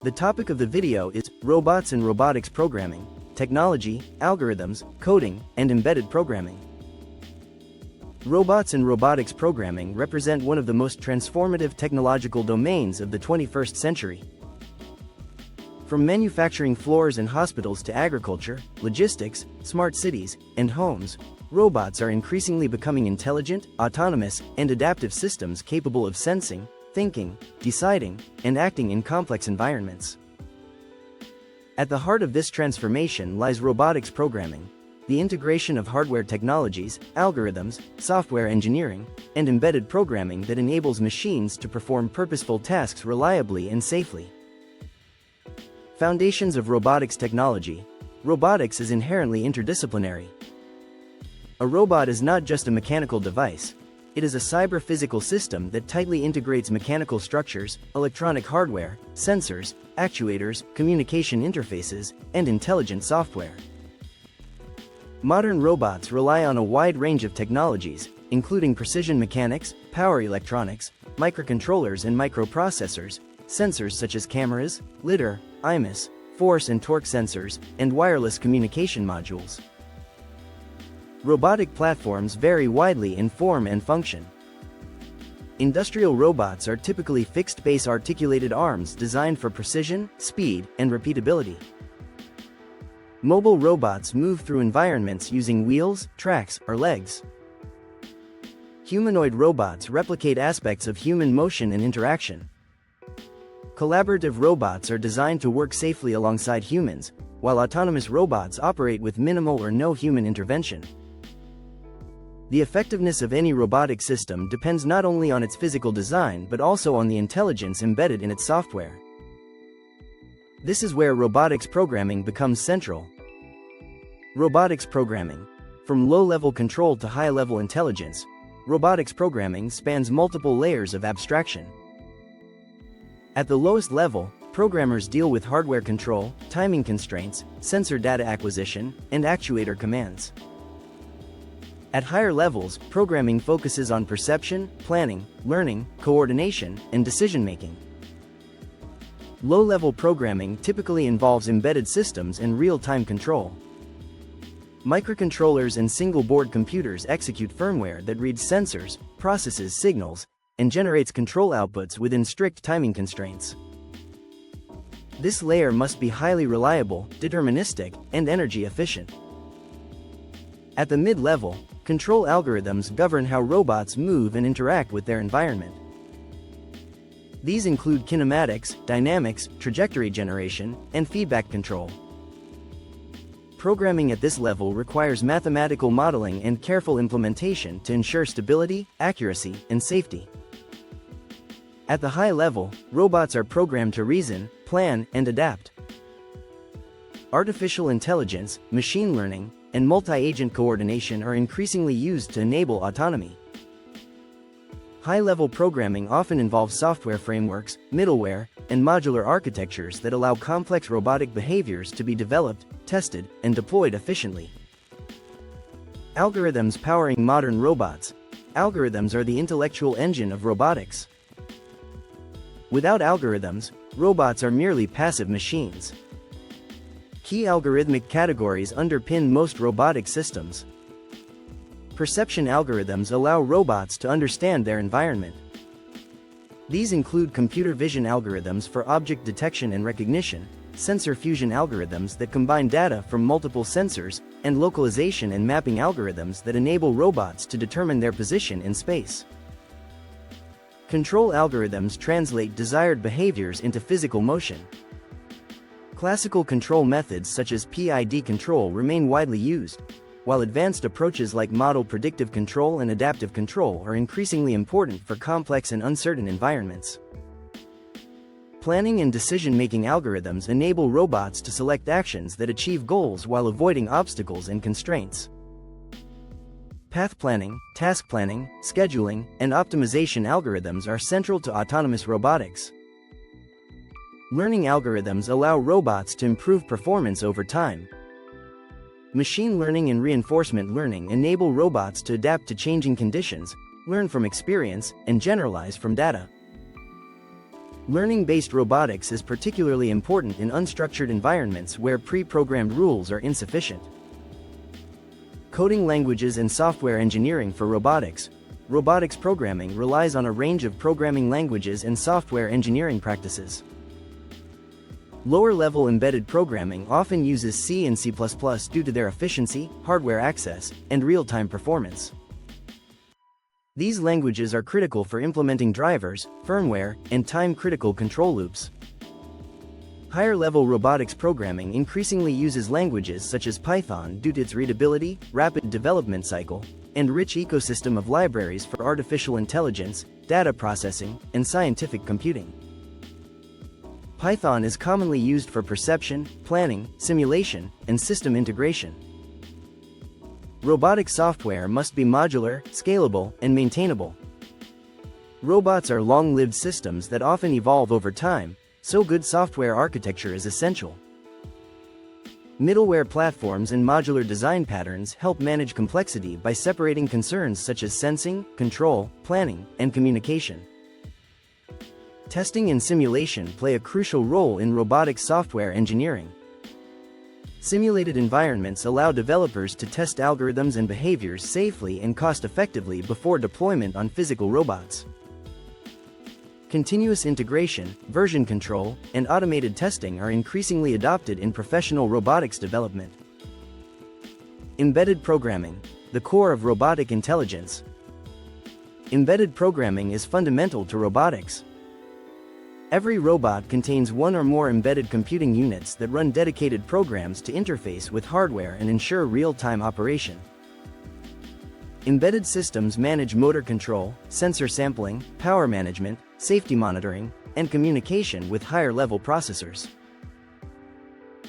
The topic of the video is robots and robotics programming, technology, algorithms, coding, and embedded programming. Robots and robotics programming represent one of the most transformative technological domains of the 21st century. From manufacturing floors and hospitals to agriculture, logistics, smart cities, and homes, robots are increasingly becoming intelligent, autonomous, and adaptive systems capable of sensing, thinking, deciding, and acting in complex environments. At the heart of this transformation lies robotics programming, the integration of hardware technologies, algorithms, software engineering, and embedded programming that enables machines to perform purposeful tasks reliably and safely. Foundations of robotics technology. Robotics is inherently interdisciplinary. A robot is not just a mechanical device. It is a cyber-physical system that tightly integrates mechanical structures, electronic hardware, sensors, actuators, communication interfaces, and intelligent software. Modern robots rely on a wide range of technologies, including precision mechanics, power electronics, microcontrollers and microprocessors, sensors such as cameras, lidar, IMUs, force and torque sensors, and wireless communication modules. Robotic platforms vary widely in form and function. Industrial robots are typically fixed-base articulated arms designed for precision, speed, and repeatability. Mobile robots move through environments using wheels, tracks, or legs. Humanoid robots replicate aspects of human motion and interaction. Collaborative robots are designed to work safely alongside humans, while autonomous robots operate with minimal or no human intervention. The effectiveness of any robotic system depends not only on its physical design but also on the intelligence embedded in its software. This is where robotics programming becomes central. Robotics programming. From low-level control to high-level intelligence, robotics programming spans multiple layers of abstraction. At the lowest level, programmers deal with hardware control, timing constraints, sensor data acquisition, and actuator commands. At higher levels, programming focuses on perception, planning, learning, coordination, and decision-making. Low-level programming typically involves embedded systems and real-time control. Microcontrollers and single-board computers execute firmware that reads sensors, processes signals, and generates control outputs within strict timing constraints. This layer must be highly reliable, deterministic, and energy efficient. At the mid-level, control algorithms govern how robots move and interact with their environment. These include kinematics, dynamics, trajectory generation, and feedback control. Programming at this level requires mathematical modeling and careful implementation to ensure stability, accuracy, and safety. At the high level, robots are programmed to reason, plan, and adapt. Artificial intelligence, machine learning, and multi-agent coordination are increasingly used to enable autonomy. High-level programming often involves software frameworks, middleware, and modular architectures that allow complex robotic behaviors to be developed, tested, and deployed efficiently. Algorithms powering modern robots. Algorithms are the intellectual engine of robotics. Without algorithms, robots are merely passive machines. Key algorithmic categories underpin most robotic systems. Perception algorithms allow robots to understand their environment. These include computer vision algorithms for object detection and recognition, sensor fusion algorithms that combine data from multiple sensors, and localization and mapping algorithms that enable robots to determine their position in space. Control algorithms translate desired behaviors into physical motion. Classical control methods such as PID control remain widely used, while advanced approaches like model predictive control and adaptive control are increasingly important for complex and uncertain environments. Planning and decision-making algorithms enable robots to select actions that achieve goals while avoiding obstacles and constraints. Path planning, task planning, scheduling, and optimization algorithms are central to autonomous robotics. Learning algorithms allow robots to improve performance over time. Machine learning and reinforcement learning enable robots to adapt to changing conditions, learn from experience, and generalize from data. Learning-based robotics is particularly important in unstructured environments where pre-programmed rules are insufficient. Coding languages and software engineering for robotics. Robotics programming relies on a range of programming languages and software engineering practices. Lower-level embedded programming often uses C and C++ due to their efficiency, hardware access, and real-time performance. These languages are critical for implementing drivers, firmware, and time-critical control loops. Higher-level robotics programming increasingly uses languages such as Python due to its readability, rapid development cycle, and rich ecosystem of libraries for artificial intelligence, data processing, and scientific computing. Python is commonly used for perception, planning, simulation, and system integration. Robotic software must be modular, scalable, and maintainable. Robots are long-lived systems that often evolve over time, so good software architecture is essential. Middleware platforms and modular design patterns help manage complexity by separating concerns such as sensing, control, planning, and communication. Testing and simulation play a crucial role in robotic software engineering. Simulated environments allow developers to test algorithms and behaviors safely and cost-effectively before deployment on physical robots. Continuous integration, version control, and automated testing are increasingly adopted in professional robotics development. Embedded programming, the core of robotic intelligence. Embedded programming is fundamental to robotics. Every robot contains one or more embedded computing units that run dedicated programs to interface with hardware and ensure real-time operation. Embedded systems manage motor control, sensor sampling, power management, safety monitoring, and communication with higher-level processors.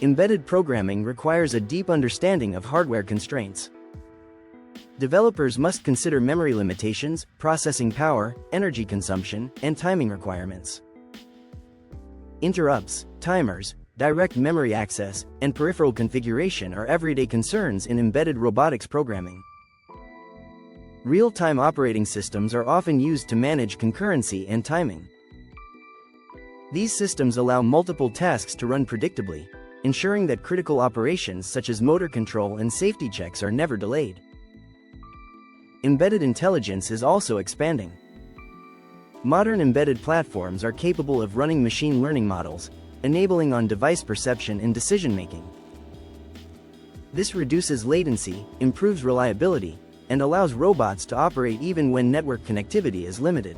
Embedded programming requires a deep understanding of hardware constraints. Developers must consider memory limitations, processing power, energy consumption, and timing requirements. Interrupts, timers, direct memory access, and peripheral configuration are everyday concerns in embedded robotics programming. Real-time operating systems are often used to manage concurrency and timing. These systems allow multiple tasks to run predictably, ensuring that critical operations such as motor control and safety checks are never delayed. Embedded intelligence is also expanding. Modern embedded platforms are capable of running machine learning models, enabling on-device perception and decision-making. This reduces latency, improves reliability, and allows robots to operate even when network connectivity is limited.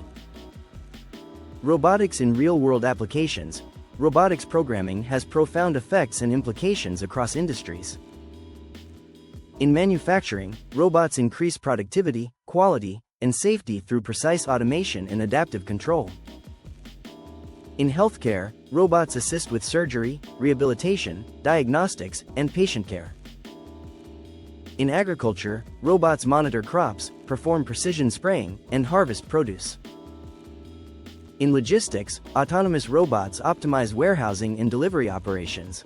Robotics in real-world applications. Robotics programming has profound effects and implications across industries. In manufacturing, robots increase productivity, quality, and safety through precise automation and adaptive control. In healthcare, robots assist with surgery, rehabilitation, diagnostics, and patient care. In agriculture, robots monitor crops, perform precision spraying, and harvest produce. In logistics, autonomous robots optimize warehousing and delivery operations.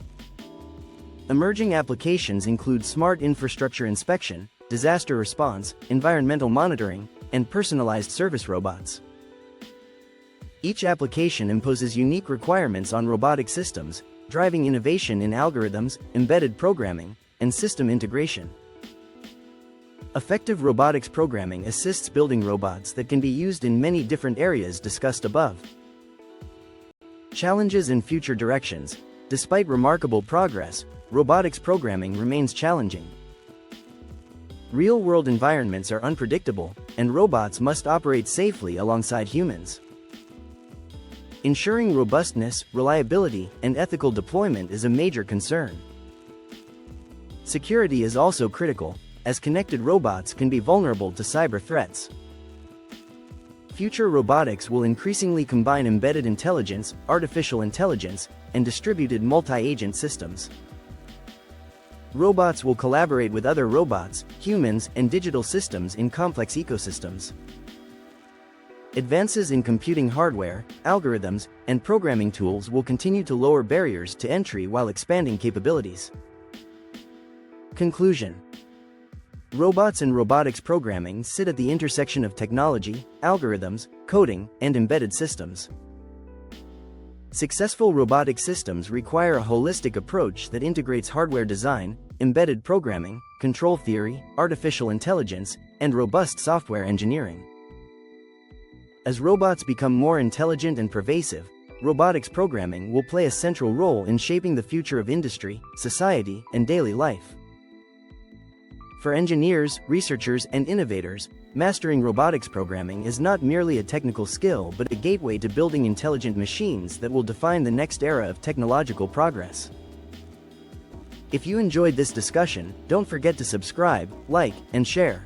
Emerging applications include smart infrastructure inspection, disaster response, environmental monitoring, and personalized service robots. Each application imposes unique requirements on robotic systems, driving innovation in algorithms, embedded programming, and system integration. Effective robotics programming assists building robots that can be used in many different areas discussed above. Challenges and future directions. Despite remarkable progress, robotics programming remains challenging. Real-world environments are unpredictable, and robots must operate safely alongside humans. Ensuring robustness, reliability, and ethical deployment is a major concern. Security is also critical, as connected robots can be vulnerable to cyber threats. Future robotics will increasingly combine embedded intelligence, artificial intelligence, and distributed multi-agent systems. Robots will collaborate with other robots, humans, and digital systems in complex ecosystems. Advances in computing hardware, algorithms, and programming tools will continue to lower barriers to entry while expanding capabilities. Conclusion. Robots and robotics programming sit at the intersection of technology, algorithms, coding, and embedded systems. Successful robotic systems require a holistic approach that integrates hardware design, embedded programming, control theory, artificial intelligence, and robust software engineering. As robots become more intelligent and pervasive, robotics programming will play a central role in shaping the future of industry, society, and daily life. For engineers, researchers, and innovators, mastering robotics programming is not merely a technical skill but a gateway to building intelligent machines that will define the next era of technological progress. If you enjoyed this discussion, don't forget to subscribe, like, and share.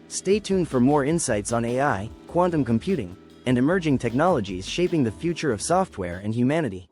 Stay tuned for more insights on AI, quantum computing, and emerging technologies shaping the future of software and humanity.